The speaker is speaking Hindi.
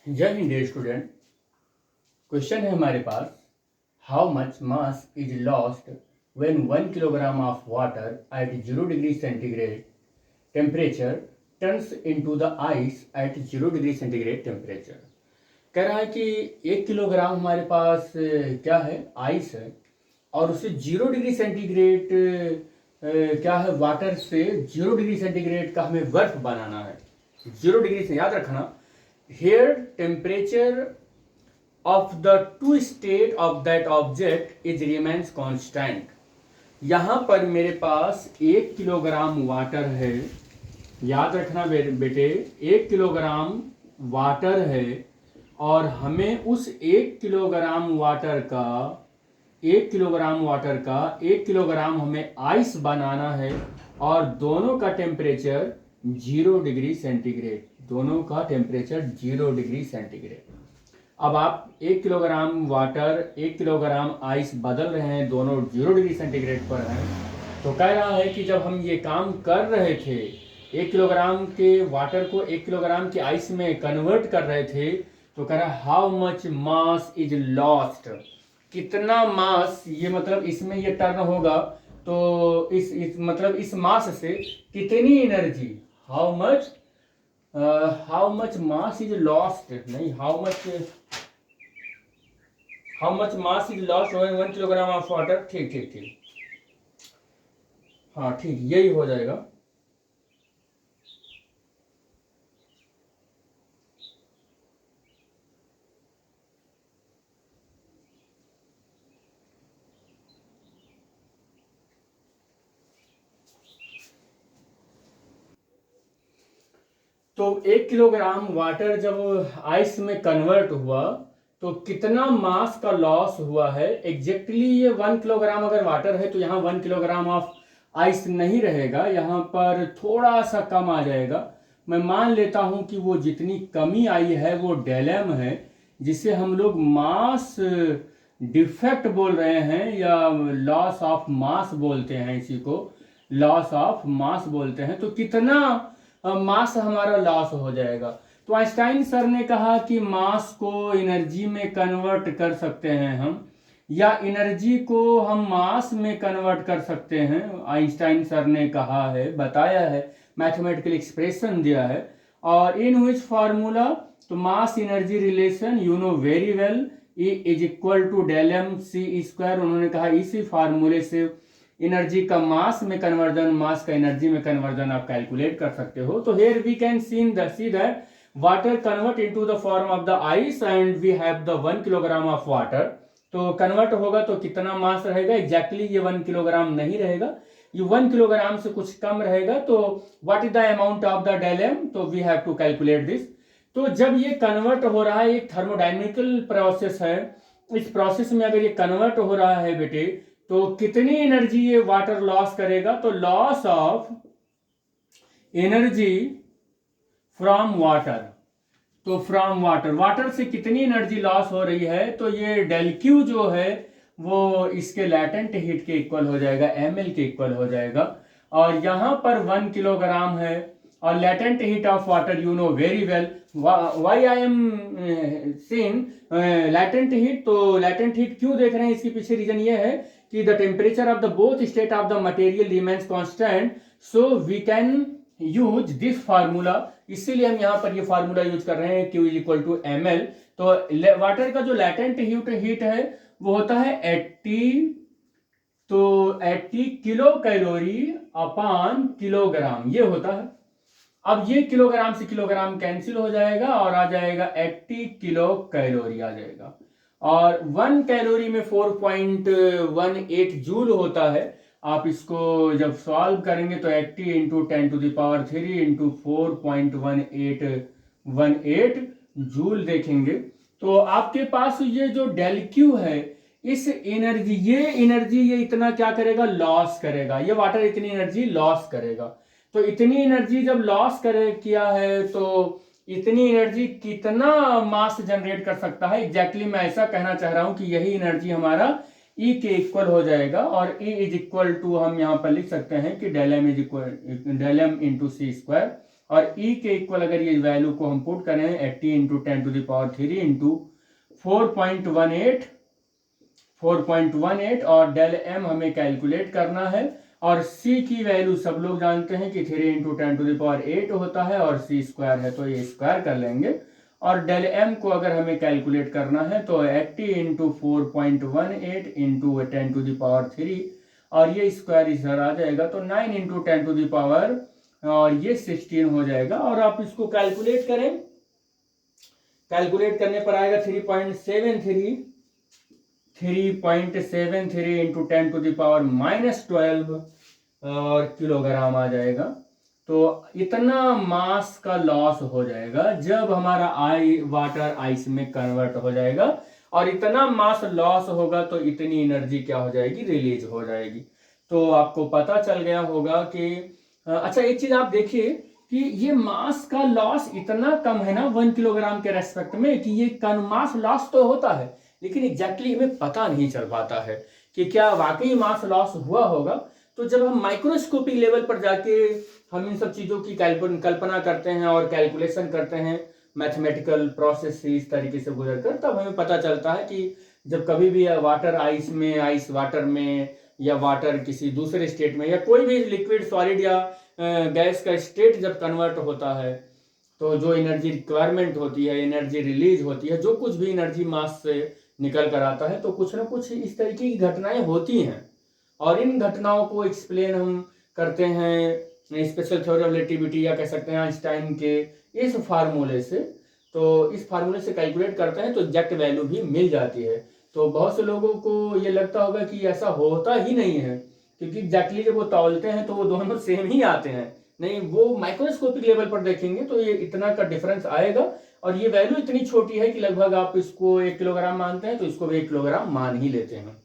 जय हिंद डियर स्टूडेंट। क्वेश्चन है हमारे पास, how much mass is lost when 1 kilogram of water at 0 degree centigrade temperature turns into the ice at 0 degree centigrade temperature. कह रहा है कि 1 किलोग्राम हमारे पास क्या है, आइस है, और उसे 0 डिग्री सेंटीग्रेड क्या है, वाटर से 0 डिग्री सेंटीग्रेड का हमें बर्फ बनाना है। 0 डिग्री से याद रखना, here temperature of the two state of that object is remains constant। यहां पर मेरे पास 1 किलोग्राम वाटर है, याद रखना बेटे, 1 किलोग्राम वाटर है, और हमें उस 1 किलोग्राम वाटर का 1 किलोग्राम हमें आइस बनाना है, और दोनों का टेम्परेचर 0 डिग्री सेंटीग्रेड, दोनों का टेम्परेचर 0 डिग्री सेंटीग्रेड। अब आप 1 किलोग्राम वाटर 1 किलोग्राम आइस बदल रहे हैं, दोनों 0 डिग्री सेंटीग्रेड पर हैं। तो कह रहा है कि जब हम ये काम कर रहे थे, 1 किलोग्राम के वाटर को 1 किलोग्राम की आइस में कन्वर्ट कर रहे थे, तो कह रहा है how much mass is lost, कितना मास, ये मतलब इसमें ये टर्न होगा तो इस मतलब इस मास से कितनी energy, how much mass is lost, नहीं how much mass is lost 1 kilogram of water. ठीक, हाँ ठीक, यही हो जाएगा। तो 1 किलोग्राम वाटर जब आइस में कन्वर्ट हुआ तो कितना मास का लॉस हुआ है एग्जैक्टली। ये 1 किलोग्राम अगर वाटर है तो यहाँ 1 किलोग्राम ऑफ आइस नहीं रहेगा, यहाँ पर थोड़ा सा कम आ जाएगा। मैं मान लेता हूं कि वो जितनी कमी आई है वो डेलम है, जिसे हम लोग मास डिफेक्ट बोल रहे हैं, या लॉस ऑफ मास बोलते हैं, इसी को लॉस ऑफ मास बोलते हैं। तो कितना मास हमारा लॉस हो जाएगा। तो आइंस्टाइन सर ने कहा कि मास को एनर्जी में कन्वर्ट कर सकते हैं हम, या एनर्जी को हम मास में कन्वर्ट कर सकते हैं। आइंस्टाइन सर ने कहा है, बताया है, मैथमेटिकल एक्सप्रेशन दिया है। और इन विच फार्मूला, तो mass energy relation you know very well, E is equal to del m c square. उन्होंने कहा इसी फार्मूले से एनर्जी का मास में कन्वर्जन, मास का एनर्जी में कन्वर्जन आप कैलकुलेट कर सकते हो। तो here we can see that water convert into the form of the ice and we have the 1 kilogram of water. तो कन्वर्ट होगा तो कितना मास रहेगा, एग्जैक्टली ये 1 किलोग्राम नहीं रहेगा, ये 1 किलोग्राम से कुछ कम रहेगा। तो what is the amount of the डेलम, तो we have to calculate this. तो जब ये कन्वर्ट हो रहा है, एक थर्मोडायनेमिकल प्रोसेस है, इस प्रोसेस में अगर ये कन्वर्ट हो रहा है बेटे, तो कितनी एनर्जी ये वाटर लॉस करेगा, तो loss of energy from water. तो फ्रॉम वाटर से कितनी एनर्जी लॉस हो रही है, तो ये डेल क्यू जो है वो इसके लैटेंट हीट के इक्वल हो जाएगा, ml के इक्वल हो जाएगा। और यहां पर 1 किलोग्राम है, और latent heat of water you know very well, why I am seeing latent heat. तो लैटेंट हीट क्यों देख रहे हैं, इसके पीछे रीजन ये है कि the temperature of the both state of the material remains constant, so we can use this formula. इसीलिए हम यहाँ पर ये फार्मूला यूज कर रहे हैं, Q is equal to ml। तो वाटर का जो लैटेंट हीट है वो होता है 80, तो 80 किलो कैलोरी अपॉन किलोग्राम, ये होता है। अब ये किलोग्राम से किलोग्राम कैंसिल हो जाएगा और आ जाएगा 80 किलो कैलोरी आ जाएगा। और 1 कैलोरी में 4.18 जूल होता है। आप इसको जब सॉल्व करेंगे तो 80 इंटू 10⁻³ इंटू 4.1818 जूल देखेंगे। तो आपके पास ये जो डेल क्यू है, इस एनर्जी, ये इतना क्या करेगा, लॉस करेगा, ये वाटर इतनी एनर्जी लॉस करेगा। तो इतनी एनर्जी जब लॉस किया है, तो इतनी एनर्जी कितना मास जनरेट कर सकता है, एग्जैक्टली मैं ऐसा कहना चाह रहा हूं कि यही एनर्जी हमारा E के इक्वल हो जाएगा। और E इज इक्वल टू हम यहां पर लिख सकते हैं कि डेल एम इंटू सी स्क्वायर। और ई के इक्वल अगर ये वैल्यू को हम पुट करें 80 इंटू 10⁻³ इंटू 4.18 और डेल एम हमें कैलकुलेट करना है। और c की वैल्यू सब लोग जानते हैं कि 3 इंटू 10⁸ होता है और c स्क्वायर है तो ये स्क्वायर कर लेंगे। और डेल एम को अगर हमें कैलकुलेट करना है तो 80 इंटू 4.18 इंटू 10⁻³ और ये स्क्वायर इधर आ जाएगा तो 9 इंटू 10⁻, और ये 16 हो जाएगा। और आप इसको कैलकुलेट करें, कैलकुलेट करने पर आएगा 3.73 इंटू 10⁻⁻12 और किलोग्राम आ जाएगा। तो इतना मास का लॉस हो जाएगा जब हमारा वाटर आइस में कन्वर्ट हो जाएगा, और इतना मास लॉस होगा तो इतनी एनर्जी क्या हो जाएगी, रिलीज हो जाएगी। तो आपको पता चल गया होगा कि अच्छा एक चीज आप देखिए कि ये मास का लॉस इतना कम है ना 1 किलोग्राम के रेस्पेक्ट में कि ये मास लॉस तो होता है लेकिन एग्जैक्टली हमें पता नहीं चल पाता है कि क्या वाकई मास लॉस हुआ होगा। तो जब हम माइक्रोस्कोपिक लेवल पर जाके हम इन सब चीज़ों की कल्पना करते हैं और कैलकुलेशन करते हैं मैथमेटिकल प्रोसेस से इस तरीके से गुजर कर, तब हमें पता चलता है कि जब कभी भी वाटर आइस में, आइस वाटर में, या वाटर किसी दूसरे स्टेट में, या कोई भी लिक्विड सॉलिड या गैस का स्टेट जब कन्वर्ट होता है तो जो एनर्जी रिक्वायरमेंट होती है, एनर्जी रिलीज होती है, जो कुछ भी एनर्जी मास से निकल कर आता है, तो कुछ ना कुछ इस तरीके की घटनाएं होती हैं। और इन घटनाओं को एक्सप्लेन हम करते हैं स्पेशल थ्योरी ऑफ रिलेटिविटी या कह सकते हैं आइंस्टाइन के इस फार्मूले से। तो इस फार्मूले से कैलकुलेट करते हैं तो एग्जैक्ट वैल्यू भी मिल जाती है। तो बहुत से लोगों को ये लगता होगा कि ऐसा होता ही नहीं है, क्योंकि एग्जैक्टली जब वो तौलते हैं तो वो दोनों सेम ही आते हैं। नहीं, वो माइक्रोस्कोपिक लेवल पर देखेंगे तो ये इतना का डिफरेंस आएगा, और ये वैल्यू इतनी छोटी है कि लगभग आप इसको 1 किलोग्राम मानते हैं तो इसको भी 1 किलोग्राम मान ही लेते हैं।